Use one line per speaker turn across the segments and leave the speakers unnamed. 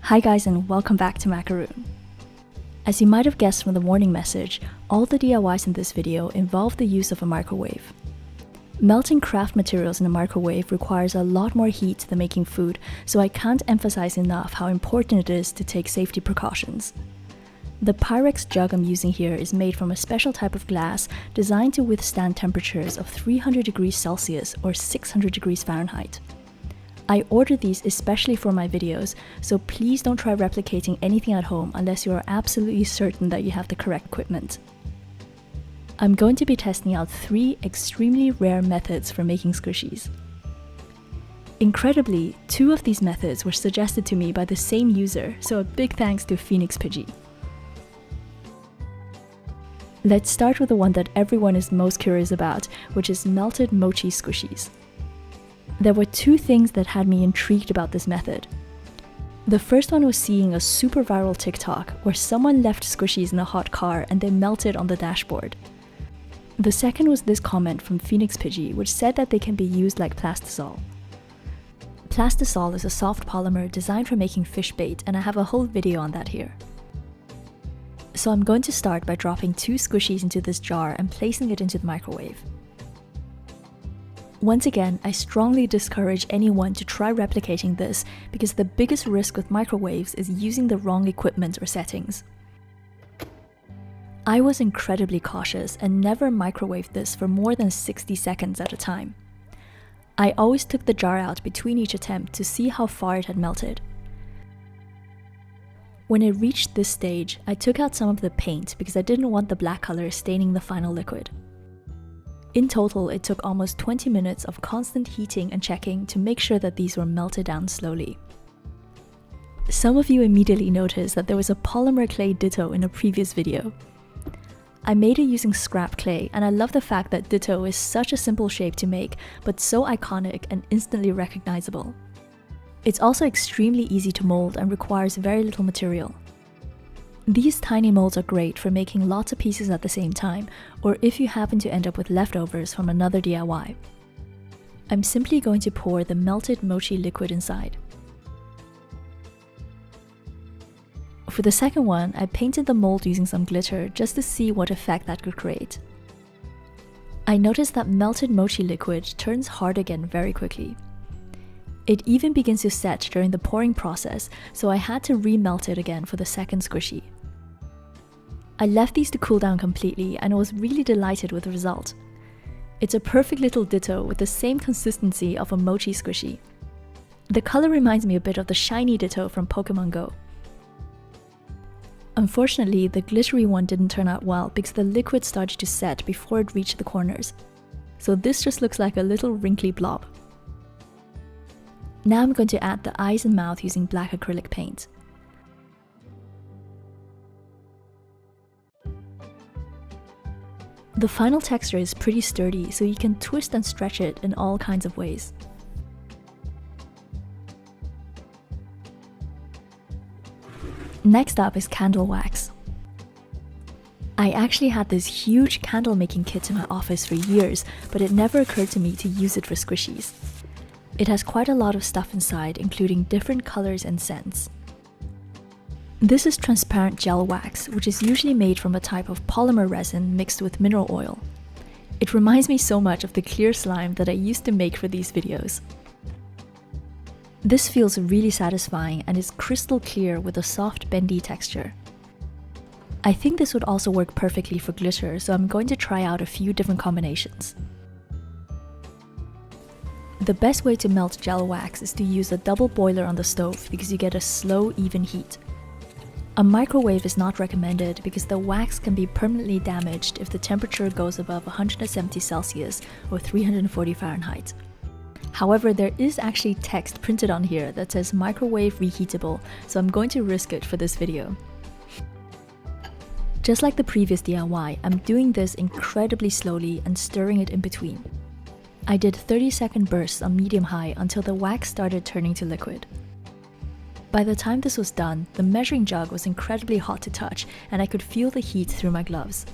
Hi guys, and welcome back to Macaroon. As you might have guessed from the warning message, all the DIYs in this video involve the use of a microwave. Melting craft materials in a microwave requires a lot more heat than making food, so I can't emphasize enough how important it is to take safety precautions. The Pyrex jug I'm using here is made from a special type of glass designed to withstand temperatures of 300 degrees Celsius or 600 degrees Fahrenheit. I ordered these especially for my videos, so please don't try replicating anything at home unless you are absolutely certain that you have the correct equipment. I'm going to be testing out 3 extremely rare methods for making squishies. Incredibly, 2 of these methods were suggested to me by the same user, so a big thanks to Phoenix Pidgey. Let's start with the one that everyone is most curious about, which is melted mochi squishies. There were 2 things that had me intrigued about this method. The first one was seeing a super viral TikTok where someone left squishies in a hot car and they melted on the dashboard. The second was this comment from Phoenix Pidgey, which said that they can be used like plastisol. Plastisol is a soft polymer designed for making fish bait, and I have a whole video on that here. So I'm going to start by dropping 2 squishies into this jar and placing it into the microwave. Once again, I strongly discourage anyone to try replicating this because the biggest risk with microwaves is using the wrong equipment or settings. I was incredibly cautious and never microwaved this for more than 60 seconds at a time. I always took the jar out between each attempt to see how far it had melted. When it reached this stage, I took out some of the paint because I didn't want the black color staining the final liquid. In total, it took almost 20 minutes of constant heating and checking to make sure that these were melted down slowly. Some of you immediately noticed that there was a polymer clay ditto in a previous video. I made it using scrap clay, and I love the fact that ditto is such a simple shape to make, but so iconic and instantly recognizable. It's also extremely easy to mold and requires very little material. These tiny molds are great for making lots of pieces at the same time, or if you happen to end up with leftovers from another DIY. I'm simply going to pour the melted mochi liquid inside. For the second one, I painted the mold using some glitter just to see what effect that could create. I noticed that melted mochi liquid turns hard again very quickly. It even begins to set during the pouring process, so I had to remelt it again for the second squishy. I left these to cool down completely and was really delighted with the result. It's a perfect little ditto with the same consistency of a mochi squishy. The color reminds me a bit of the shiny ditto from Pokemon Go. Unfortunately, the glittery one didn't turn out well because the liquid started to set before it reached the corners, so this just looks like a little wrinkly blob. Now I'm going to add the eyes and mouth using black acrylic paint. The final texture is pretty sturdy, so you can twist and stretch it in all kinds of ways. Next up is candle wax. I actually had this huge candle making kit in my office for years, but it never occurred to me to use it for squishies. It has quite a lot of stuff inside, including different colors and scents. This is transparent gel wax, which is usually made from a type of polymer resin mixed with mineral oil. It reminds me so much of the clear slime that I used to make for these videos. This feels really satisfying and is crystal clear with a soft bendy texture. I think this would also work perfectly for glitter, so I'm going to try out a few different combinations. The best way to melt gel wax is to use a double boiler on the stove because you get a slow, even heat. A microwave is not recommended because the wax can be permanently damaged if the temperature goes above 170 Celsius or 340 Fahrenheit. However, there is actually text printed on here that says microwave reheatable, so I'm going to risk it for this video. Just like the previous DIY, I'm doing this incredibly slowly and stirring it in between. I did 30-second bursts on medium-high until the wax started turning to liquid. By the time this was done, the measuring jug was incredibly hot to touch and I could feel the heat through my gloves.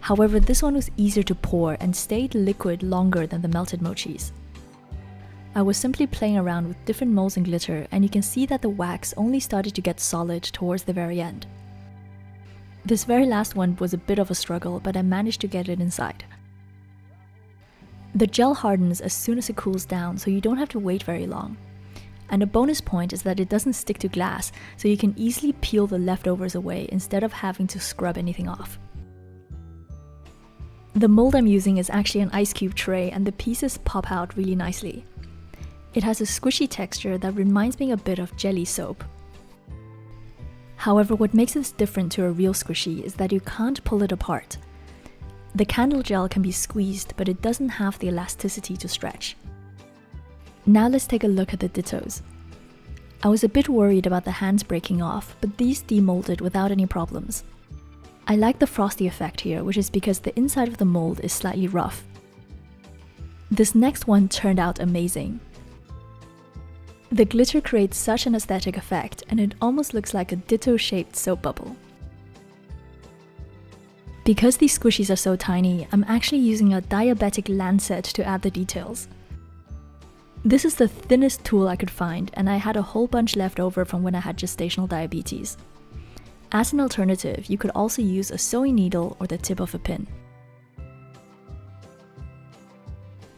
However, this one was easier to pour and stayed liquid longer than the melted mochis. I was simply playing around with different molds and glitter, and you can see that the wax only started to get solid towards the very end. This very last one was a bit of a struggle, but I managed to get it inside. The gel hardens as soon as it cools down, so you don't have to wait very long. And a bonus point is that it doesn't stick to glass, so you can easily peel the leftovers away instead of having to scrub anything off. The mold I'm using is actually an ice cube tray, and the pieces pop out really nicely. It has a squishy texture that reminds me a bit of jelly soap. However, what makes this different to a real squishy is that you can't pull it apart. The candle gel can be squeezed, but it doesn't have the elasticity to stretch. Now let's take a look at the dittos. I was a bit worried about the hands breaking off, but these demolded without any problems. I like the frosty effect here, which is because the inside of the mold is slightly rough. This next one turned out amazing. The glitter creates such an aesthetic effect, and it almost looks like a ditto-shaped soap bubble. Because these squishies are so tiny, I'm actually using a diabetic lancet to add the details. This is the thinnest tool I could find, and I had a whole bunch left over from when I had gestational diabetes. As an alternative, you could also use a sewing needle or the tip of a pin.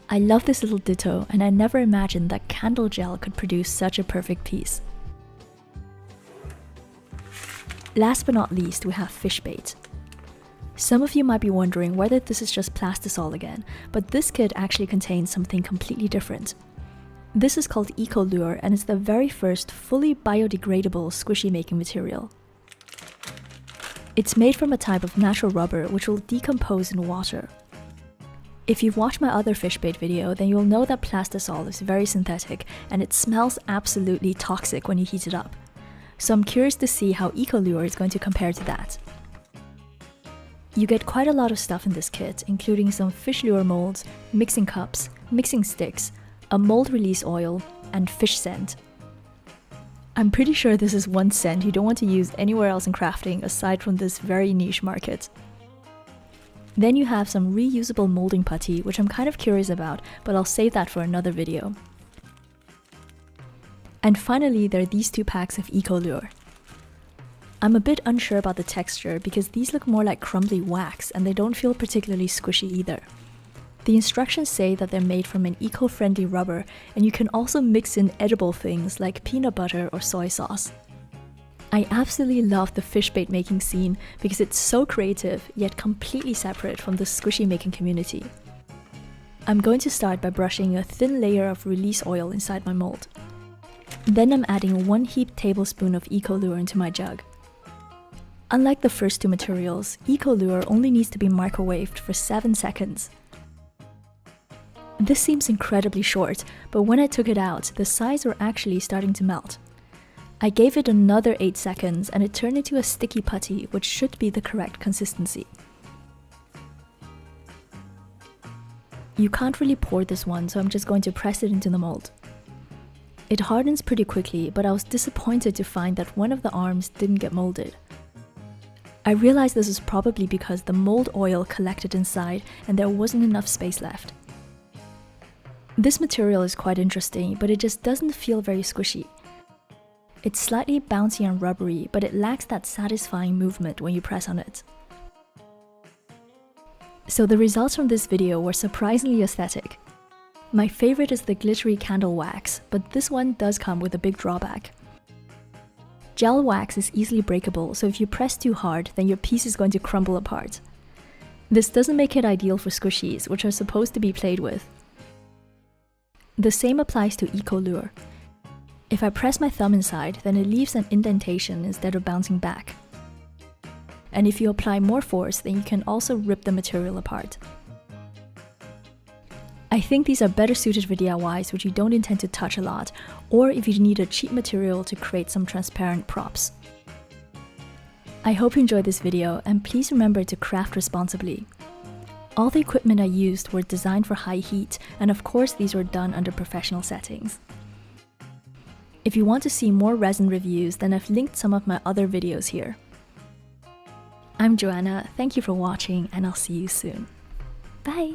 I love this little ditto, and I never imagined that candle gel could produce such a perfect piece. Last but not least, we have fish bait. Some of you might be wondering whether this is just plastisol again, but this kit actually contains something completely different. This is called EcoLure, and it's the very first fully biodegradable squishy making material. It's made from a type of natural rubber which will decompose in water. If you've watched my other fish bait video, then you'll know that plastisol is very synthetic and it smells absolutely toxic when you heat it up. So I'm curious to see how EcoLure is going to compare to that. You get quite a lot of stuff in this kit, including some fish lure molds, mixing cups, mixing sticks, a mold release oil, and fish scent. I'm pretty sure this is one scent you don't want to use anywhere else in crafting aside from this very niche market. Then you have some reusable molding putty, which I'm kind of curious about, but I'll save that for another video. And finally, there are these two packs of EcoLure. I'm a bit unsure about the texture because these look more like crumbly wax and they don't feel particularly squishy either. The instructions say that they're made from an eco-friendly rubber, and you can also mix in edible things like peanut butter or soy sauce. I absolutely love the fish bait making scene because it's so creative yet completely separate from the squishy making community. I'm going to start by brushing a thin layer of release oil inside my mold. Then I'm adding 1 heaped tablespoon of EcoLure into my jug. Unlike the first two materials, EcoLure only needs to be microwaved for 7 seconds. This seems incredibly short, but when I took it out, the sides were actually starting to melt. I gave it another 8 seconds and it turned into a sticky putty, which should be the correct consistency. You can't really pour this one, so I'm just going to press it into the mold. It hardens pretty quickly, but I was disappointed to find that one of the arms didn't get molded. I realized this is probably because the mold oil collected inside and there wasn't enough space left. This material is quite interesting, but it just doesn't feel very squishy. It's slightly bouncy and rubbery, but it lacks that satisfying movement when you press on it. So the results from this video were surprisingly aesthetic. My favorite is the glittery candle wax, but this one does come with a big drawback. Gel wax is easily breakable, so if you press too hard, then your piece is going to crumble apart. This doesn't make it ideal for squishies, which are supposed to be played with. The same applies to EcoLure. If I press my thumb inside, then it leaves an indentation instead of bouncing back. And if you apply more force, then you can also rip the material apart. I think these are better suited for DIYs which you don't intend to touch a lot, or if you need a cheap material to create some transparent props. I hope you enjoyed this video, and please remember to craft responsibly. All the equipment I used were designed for high heat, and of course these were done under professional settings. If you want to see more resin reviews, then I've linked some of my other videos here. I'm Joanna, thank you for watching, and I'll see you soon. Bye!